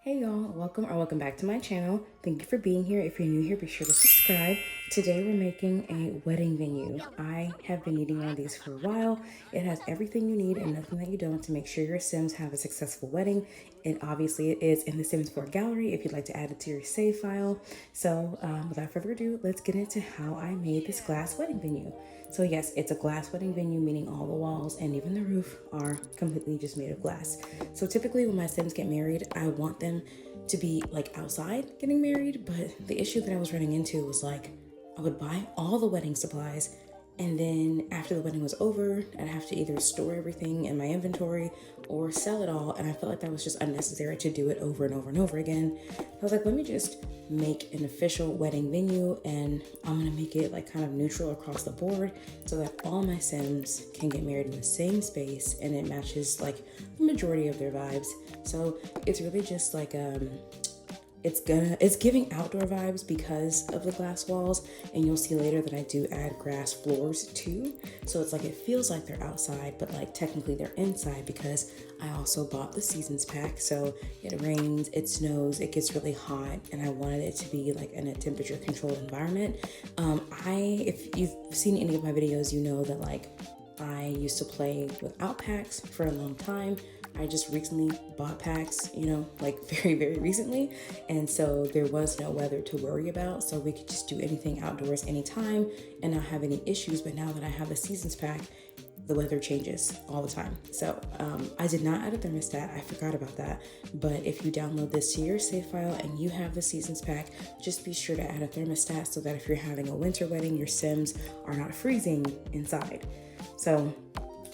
Hey y'all, welcome back to my channel. Thank you for being here. If you're new here, be sure to subscribe. Today we're making a wedding venue. I have been needing one of these for a while. It has everything you need and nothing that you don't to make sure your Sims have a successful wedding. And obviously it is in the Sims 4 gallery if you'd like to add it to your save file. So without further ado, let's get into how I made this glass wedding venue. So yes, it's a glass wedding venue, meaning all the walls and even the roof are completely just made of glass. So typically when my Sims get married, I want them to be like outside getting married, but the issue that I was running into was like, I would buy all the wedding supplies and then after the wedding was over, I'd have to either store everything in my inventory or sell it all. And I felt like that was just unnecessary to do it over and over and over again. I was like, let me just make an official wedding venue and I'm gonna make it like kind of neutral across the board so that all my Sims can get married in the same space and it matches like the majority of their vibes. So it's really just like it's giving outdoor vibes because of the glass walls, and you'll see later that I do add grass floors too. So it's like it feels like they're outside, but like technically they're inside because I also bought the seasons pack. So it rains, it snows, it gets really hot, and I wanted it to be like in a temperature controlled environment. If you've seen any of my videos, you know that like I used to play without packs for a long time. I just recently bought packs, like very, very recently. And so there was no weather to worry about. So we could just do anything outdoors anytime and not have any issues. But now that I have the seasons pack, the weather changes all the time. So I did not add a thermostat. I forgot about that. But if you download this to your save file and you have the seasons pack, just be sure to add a thermostat so that if you're having a winter wedding, your Sims are not freezing inside. So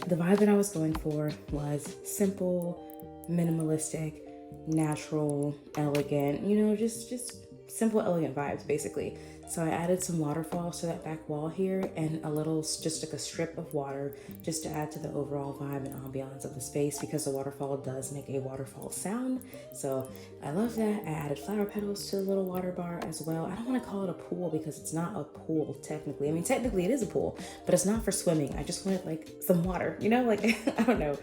the vibe that I was going for was simple, minimalistic, natural, elegant, just simple, elegant vibes basically. So I added some waterfalls to that back wall here and a little, just like a strip of water just to add to the overall vibe and ambiance of the space because the waterfall does make a waterfall sound. So I love that. I added flower petals to the little water bar as well. I don't want to call it a pool because it's not a pool technically. I mean, technically it is a pool, but it's not for swimming. I just wanted like some water, like, I don't know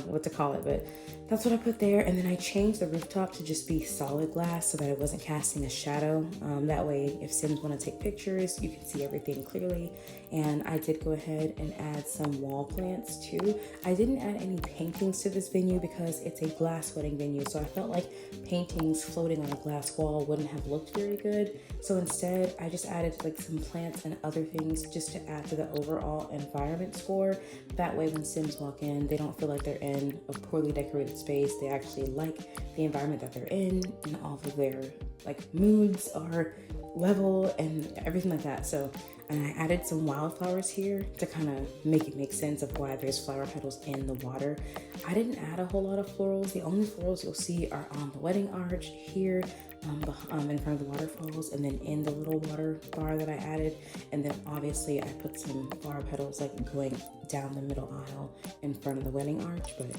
what to call it, but that's what I put there. And then I changed the rooftop to just be solid glass so that it wasn't casting a shadow. That way, if Sims want to take pictures, you can see everything clearly. And I did go ahead and add some wall plants too. I didn't add any paintings to this venue because it's a glass wedding venue. So I felt like paintings floating on a glass wall wouldn't have looked very good. So instead, I just added like some plants and other things just to add to the overall environment score. That way, when Sims walk in, they don't feel like they're in a poorly decorated space. They actually like the environment that they're in and all of their like moods are level and everything like that. So, and I added some wildflowers here to kind of make it make sense of why there's flower petals in the water. I didn't add a whole lot of florals. The only florals you'll see are on the wedding arch here, in front of the waterfalls, and then in the little water bar that I added. And then obviously I put some flower petals like going down the middle aisle in front of the wedding arch. But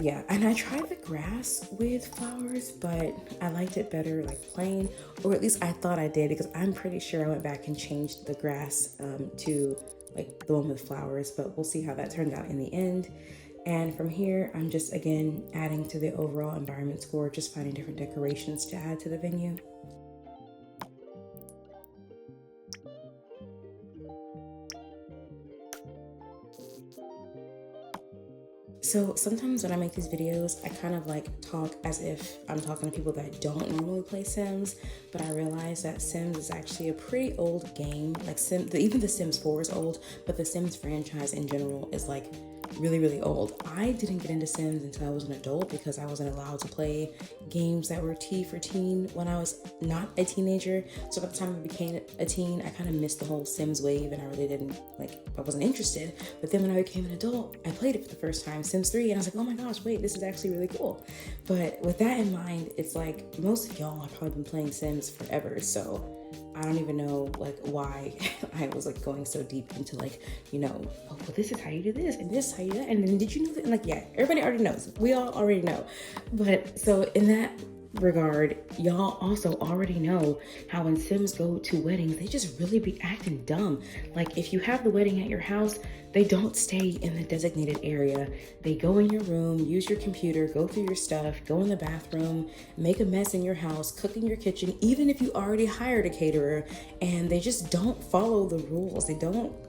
yeah, and I tried the grass with flowers, but I liked it better like plain, or at least I thought I did because I'm pretty sure I went back and changed the grass to like the one with flowers, but we'll see how that turns out in the end. And from here, I'm just again adding to the overall environment score, just finding different decorations to add to the venue. So sometimes when I make these videos, I kind of like talk as if I'm talking to people that don't normally play Sims, but I realize that Sims is actually a pretty old game. Like even the Sims 4 is old, but the Sims franchise in general is like really, really old. I didn't get into Sims until I was an adult because I wasn't allowed to play games that were T for teen when I was not a teenager. So by the time I became a teen, I kind of missed the whole Sims wave and I really didn't I wasn't interested. But then when I became an adult, I played it for the first time, Sims 3, and I was like, oh my gosh, wait, this is actually really cool. But with that in mind, it's like most of y'all have probably been playing Sims forever. So I don't even know like why I was like going so deep into like, oh, well, this is how you do this and this is how you do that. And then did you know that? And like, yeah, everybody already knows. We all already know. But so in that regard, y'all also already know how when Sims go to weddings, they just really be acting dumb. Like if you have the wedding at your house, they don't stay in the designated area. They go in your room, use your computer, go through your stuff, go in the bathroom, make a mess in your house, cook in your kitchen, even if you already hired a caterer, and they just don't follow the rules.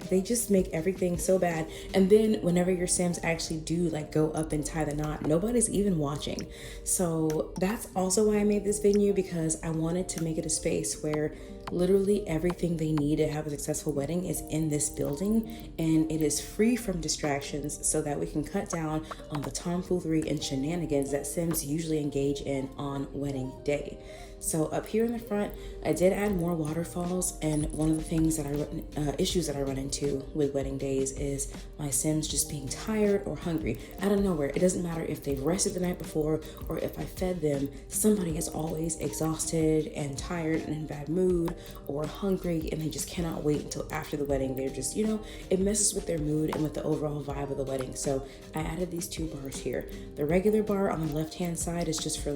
They just make everything so bad. And then whenever your Sims actually do like go up and tie the knot, nobody's even watching. So that's also why I made this venue, because I wanted to make it a space where literally everything they need to have a successful wedding is in this building, and it is free from distractions so that we can cut down on the tomfoolery and shenanigans that Sims usually engage in on wedding day. So up here in the front, I did add more waterfalls, and one of the things that issues that I run into with wedding days is my Sims just being tired or hungry out of nowhere. It doesn't matter if they've rested the night before or if I fed them, somebody is always exhausted and tired and in bad mood or hungry, and they just cannot wait until after the wedding. They're just, it messes with their mood and with the overall vibe of the wedding. So I added these 2 bars here. The regular bar on the left-hand side is just for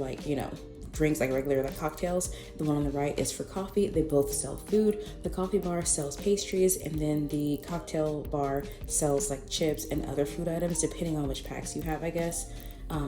drinks, like regular cocktails. The one on the right is for coffee. They both sell food. The coffee bar sells pastries, and then the cocktail bar sells like chips and other food items depending on which packs you have, I guess.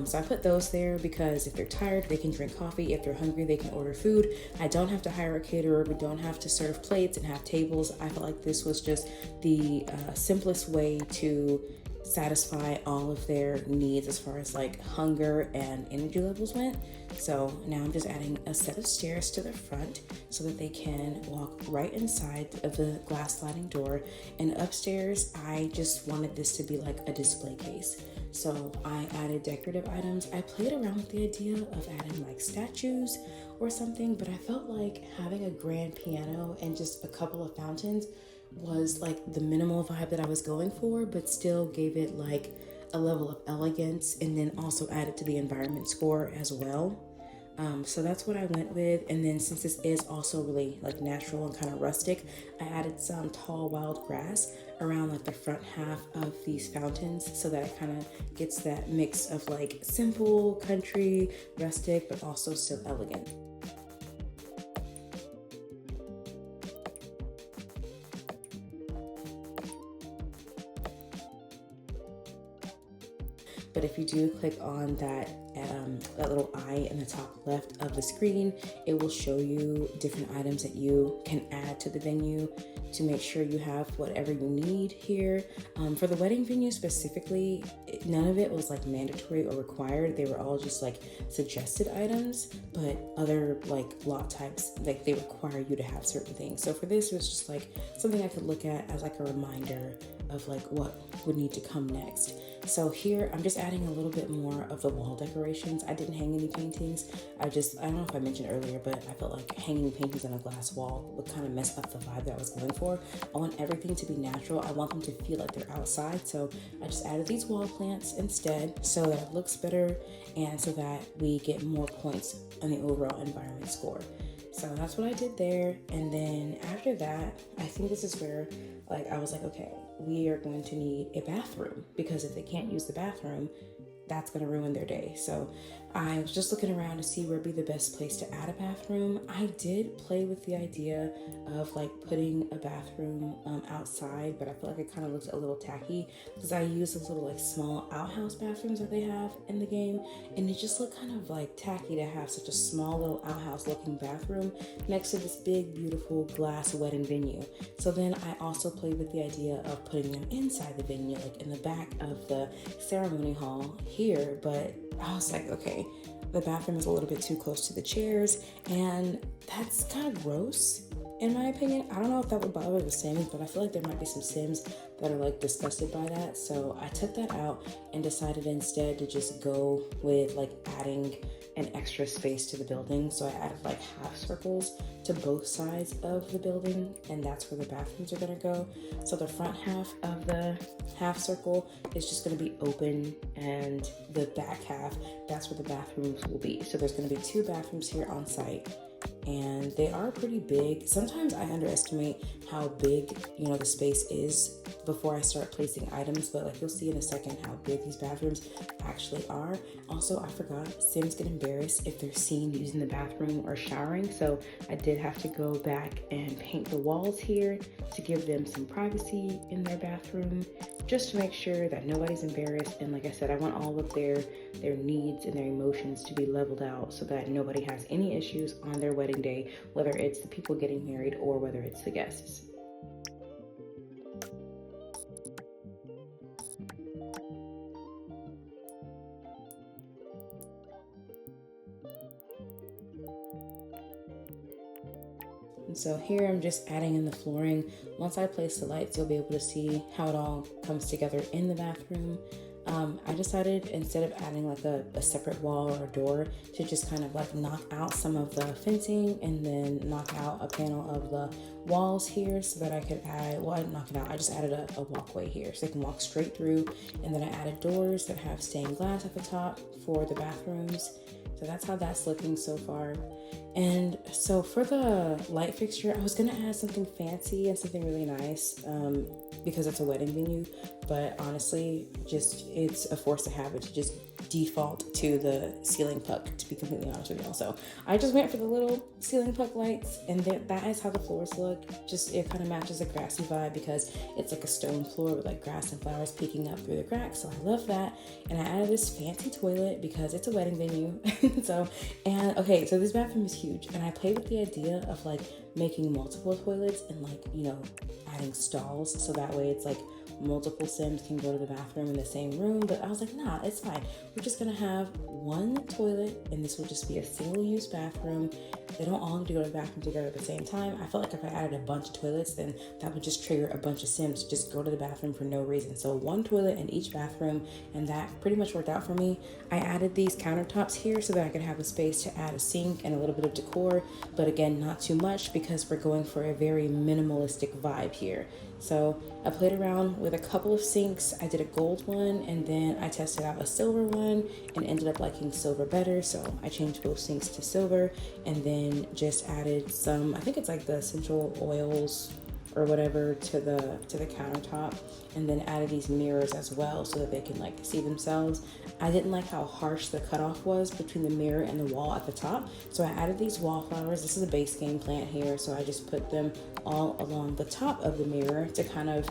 So I put those there because if they're tired, they can drink coffee. If they're hungry, they can order food. I don't have to hire a caterer. We don't have to serve plates and have tables. I felt like this was just the simplest way to satisfy all of their needs as far as like hunger and energy levels went. So now I'm just adding a set of stairs to the front so that they can walk right inside of the glass sliding door. And upstairs, I just wanted this to be like a display case. So I added decorative items. I played around with the idea of adding like statues or something, but I felt like having a grand piano and just a couple of fountains was like the minimal vibe that I was going for, but still gave it like a level of elegance, and then also added to the environment score as well. So that's what I went with. And then since this is also really like natural and kind of rustic, I added some tall wild grass around like the front half of these fountains so that it kind of gets that mix of like simple, country, rustic, but also still elegant. But if you do click on that little eye in the top left of the screen, it will show you different items that you can add to the venue to make sure you have whatever you need here. For the wedding venue specifically, none of it was like mandatory or required. They were all just like suggested items, but other like lot types, like they require you to have certain things. So for this, it was just like something I could look at as like a reminder of like what would need to come next. So here I'm just adding a little bit more of the wall decorations. I didn't hang any paintings. I don't know if I mentioned earlier, but I felt like hanging paintings on a glass wall would kind of mess up the vibe that I was going for. I want everything to be natural. I want them to feel like they're outside. So I just added these wall plants instead so that it looks better and so that we get more points on the overall environment score. So that's what I did there. And then after that, I think this is where I was like, okay, we are going to need a bathroom, because if they can't use the bathroom, that's going to ruin their day. So I was just looking around to see where would be the best place to add a bathroom. I did play with the idea of like putting a bathroom outside, but I feel like it kind of looks a little tacky because I use those little like small outhouse bathrooms that they have in the game, and it just looked kind of like tacky to have such a small little outhouse looking bathroom next to this big beautiful glass wedding venue. So then I also played with the idea of putting them inside the venue, like in the back of the ceremony hall here, but I was like, okay, the bathroom is a little bit too close to the chairs, and that's kind of gross in my opinion. I don't know if that would bother the Sims, but I feel like there might be some Sims that are like disgusted by that. So I took that out and decided instead to just go with like adding an extra space to the building. So I added like half circles to both sides of the building, and that's where the bathrooms are gonna go. So the front half of the half circle is just gonna be open, and the back half, that's where the bathrooms will be. So there's gonna be 2 bathrooms here on site, and they are pretty big. Sometimes I underestimate how big, the space is before I start placing items, but like you'll see in a second how big these bathrooms actually are. Also, I forgot, Sims get embarrassed if they're seen using the bathroom or showering, so I did have to go back and paint the walls here to give them some privacy in their bathroom, just to make sure that nobody's embarrassed. And like I said, I want all of their needs and their emotions to be leveled out so that nobody has any issues on their wedding day, whether it's the people getting married or whether it's the guests. And so here I'm just adding in the flooring. Once I place the lights, you'll be able to see how it all comes together in the bathroom. I decided, instead of adding like a separate wall or a door, to just kind of like knock out some of the fencing and then knock out a panel of the walls here so that I could add, well, I didn't knock it out, I just added a walkway here so they can walk straight through. And then I added doors that have stained glass at the top for the bathrooms. So that's how that's looking so far. And so for the light fixture, I was gonna add something fancy and something really nice because it's a wedding venue, but honestly, it's a force to habit to just default to the ceiling puck, to be completely honest with y'all. So I just went for the little ceiling puck lights, and that is how the floors look. Just, it kind of matches the grassy vibe because it's like a stone floor with like grass and flowers peeking up through the cracks. So I love that. And I added this fancy toilet because it's a wedding venue. So this bathroom is huge, and I played with the idea of like making multiple toilets and like, adding stalls so that way it's like multiple Sims can go to the bathroom in the same room. But I was like, nah, it's fine. We're just gonna have one toilet, and this will just be a single-use bathroom. They don't all have to go to the bathroom together at the same time. I felt like if I added a bunch of toilets, then that would just trigger a bunch of Sims to just go to the bathroom for no reason. So one toilet in each bathroom, and that pretty much worked out for me. I added these countertops here so that I could have a space to add a sink and a little bit of decor, but again, not too much because we're going for a very minimalistic vibe here. So I played around with a couple of sinks. I did a gold one, and then I tested out a silver one and ended up liking silver better. So I changed both sinks to silver, and then just added some, I think it's like the essential oils or whatever to the countertop, and then added these mirrors as well so that they can like see themselves. I didn't like how harsh the cutoff was between the mirror and the wall at the top, so I added these wallflowers. This is a base game plant here, so I just put them all along the top of the mirror to kind of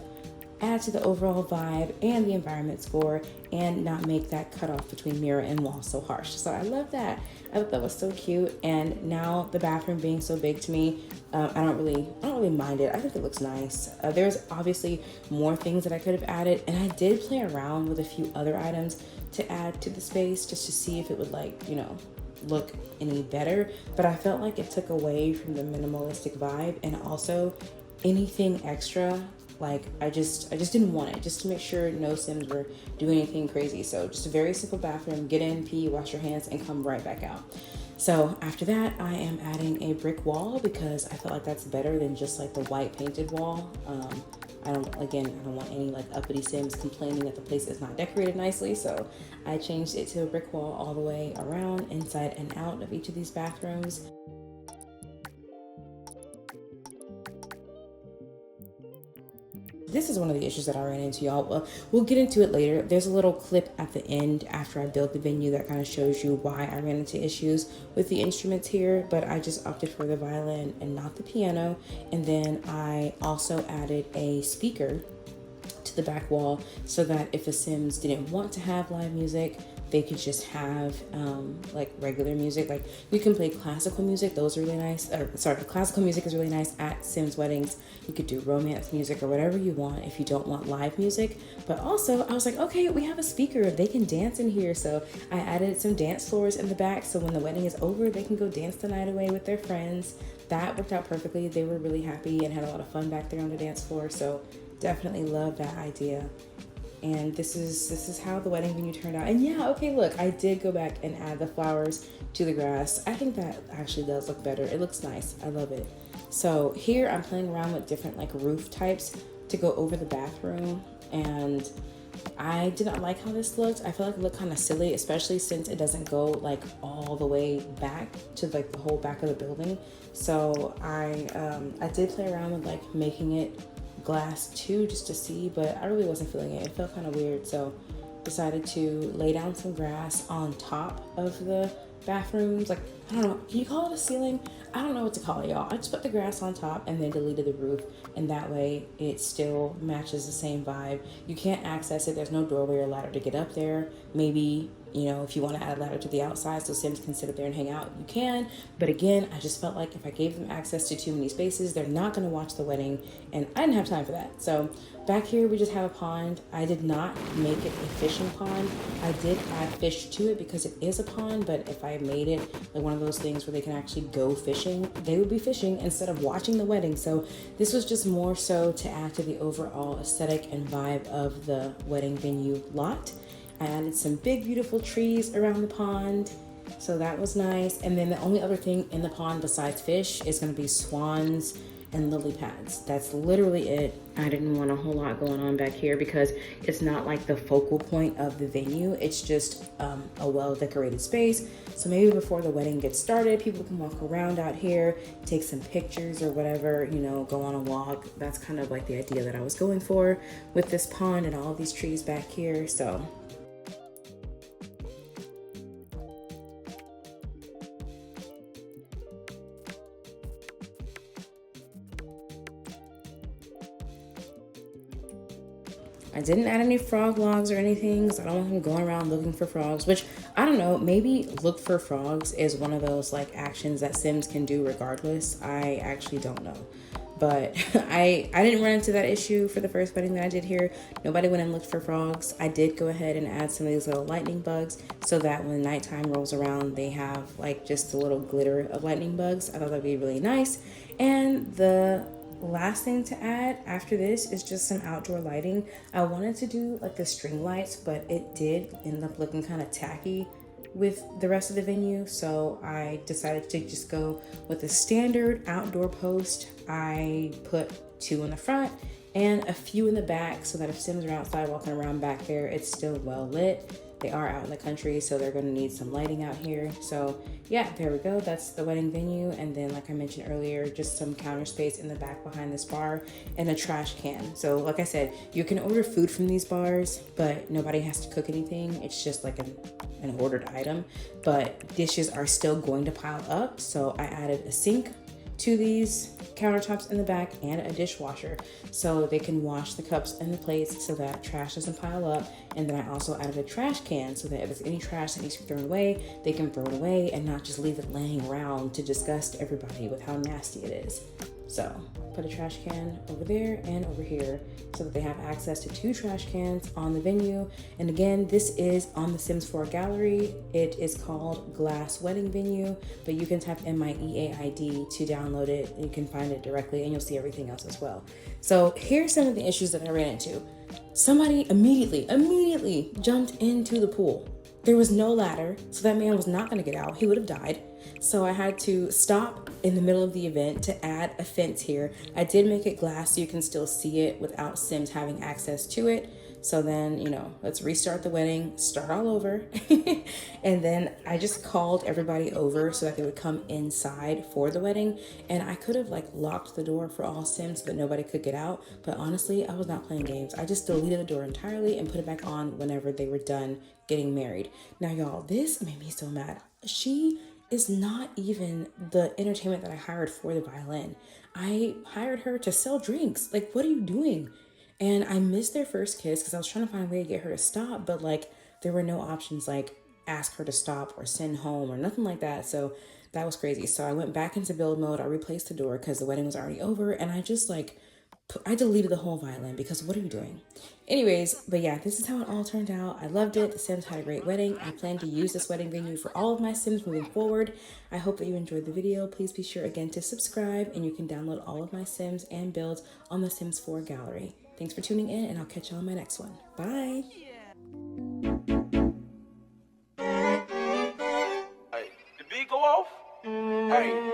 add to the overall vibe and the environment score and not make that cutoff between mirror and wall so harsh. So I love that. I thought that was so cute. And now the bathroom being so big to me, I don't really mind it. I think it looks nice. There's obviously more things that I could have added, and I did play around with a few other items to add to the space just to see if it would look any better, but I felt like it took away from the minimalistic vibe. And also anything extra, like I just didn't want it, just to make sure no Sims were doing anything crazy. So just a very simple bathroom, get in, pee, wash your hands, and come right back out. So after that, I am adding a brick wall because I felt like that's better than just like the white painted wall. I don't want any like uppity Sims complaining that the place is not decorated nicely. So I changed it to a brick wall all the way around, inside and out of each of these bathrooms. This is one of the issues that I ran into, y'all. Well, we'll get into it later. There's a little clip at the end after I built the venue that kind of shows you why I ran into issues with the instruments here, but I just opted for the violin and not the piano. And then I also added a speaker to the back wall so that if the Sims didn't want to have live music, they could just have like regular music. Like you can play classical music, those are really nice. Classical music is really nice at Sims weddings. You could do romance music or whatever you want if you don't want live music. But also I was like, okay, we have a speaker, they can dance in here. So I added some dance floors in the back, so when the wedding is over, they can go dance the night away with their friends. That worked out perfectly. They were really happy and had a lot of fun back there on the dance floor. So definitely love that idea. And this is how the wedding venue turned out. And yeah, okay, look, I did go back and add the flowers to the grass. I think that actually does look better. It looks nice. I love it. So here I'm playing around with different like roof types to go over the bathroom. And I did not like how this looked. I feel like it looked kind of silly, especially since it doesn't go like all the way back to like the whole back of the building. So I did play around with like making it glass too, just to see, but I really wasn't feeling it. It felt kind of weird, so decided to lay down some grass on top of the bathrooms. Like, I don't know, can you call it a ceiling? I don't know what to call it, y'all. I just put the grass on top and then deleted the roof, and that way it still matches the same vibe. You can't access it. There's no doorway or ladder to get up there. Maybe, you know, if you want to add a ladder to the outside so Sims can sit up there and hang out, you can. But again, I just felt like if I gave them access to too many spaces, they're not going to watch the wedding, and I didn't have time for that. So back here, we just have a pond. I did not make it a fishing pond. I did add fish to it because it is a pond, but if I made it like one of those things where they can actually go fishing, they would be fishing instead of watching the wedding. So this was just more so to add to the overall aesthetic and vibe of the wedding venue lot. I added some big, beautiful trees around the pond, so that was nice. And then the only other thing in the pond besides fish is going to be swans and lily pads. That's literally it. I didn't want a whole lot going on back here because it's not like the focal point of the venue. It's just a well-decorated space. So maybe before the wedding gets started, people can walk around out here, take some pictures or whatever, you know, go on a walk. That's kind of like the idea that I was going for with this pond and all of these trees back here. So I didn't add any frog logs or anything because I don't want him going around looking for frogs, which I don't know, maybe look for frogs is one of those like actions that Sims can do regardless. I actually don't know. But I didn't run into that issue for the first wedding that I did here. Nobody went and looked for frogs. I did go ahead and add some of these little lightning bugs so that when nighttime rolls around, they have like just a little glitter of lightning bugs. I thought that'd be really nice. And the last thing to add after this is just some outdoor lighting. I wanted to do like the string lights, but it did end up looking kind of tacky with the rest of the venue, so I decided to just go with a standard outdoor post. I put 2 in the front and a few in the back so that if Sims are outside walking around back there, it's still well lit. They are out in the country, so they're going to need some lighting out here. So yeah, there we go. That's the wedding venue. And then like I mentioned earlier, just some counter space in the back behind this bar and a trash can. So like I said, you can order food from these bars, but nobody has to cook anything. It's just like an ordered item, but dishes are still going to pile up. So I added a sink to these countertops in the back and a dishwasher so they can wash the cups and the plates so that trash doesn't pile up. And then I also added a trash can so that if there's any trash that needs to be thrown away, they can throw it away and not just leave it laying around to disgust everybody with how nasty it is. So put a trash can over there and over here so that they have access to 2 trash cans on the venue. And again, this is on the Sims 4 gallery. It is called Glass Wedding Venue, but you can type in my EAID to download it. You can find it directly and you'll see everything else as well. So here's some of the issues that I ran into. Somebody immediately jumped into the pool. There was no ladder, so that man was not going to get out. He would have died. So I had to stop in the middle of the event to add a fence here. I did make it glass so you can still see it without Sims having access to it. So then, you know, let's restart the wedding, start all over. And then I just called everybody over so that they would come inside for the wedding. And I could have like locked the door for all Sims, but nobody could get out. But honestly, I was not playing games. I just deleted the door entirely and put it back on whenever they were done getting married. Now, y'all, this made me so mad. She is not even the entertainment that I hired for the violin. I hired her to sell drinks. Like, what are you doing? And I missed their first kiss because I was trying to find a way to get her to stop, but like there were no options like ask her to stop or send home or nothing like that. So that was crazy. So I went back into build mode. I replaced the door because the wedding was already over, and I just like I deleted the whole violin because what are you doing? Anyways, but yeah, this is how it all turned out. I loved it. The Sims had a great wedding. I plan to use this wedding venue for all of my Sims moving forward. I hope that you enjoyed the video. Please be sure again to subscribe, and you can download all of my Sims and builds on the Sims 4 gallery. Thanks for tuning in, and I'll catch you on my next one. Bye. Hey, the beat go off? Hey.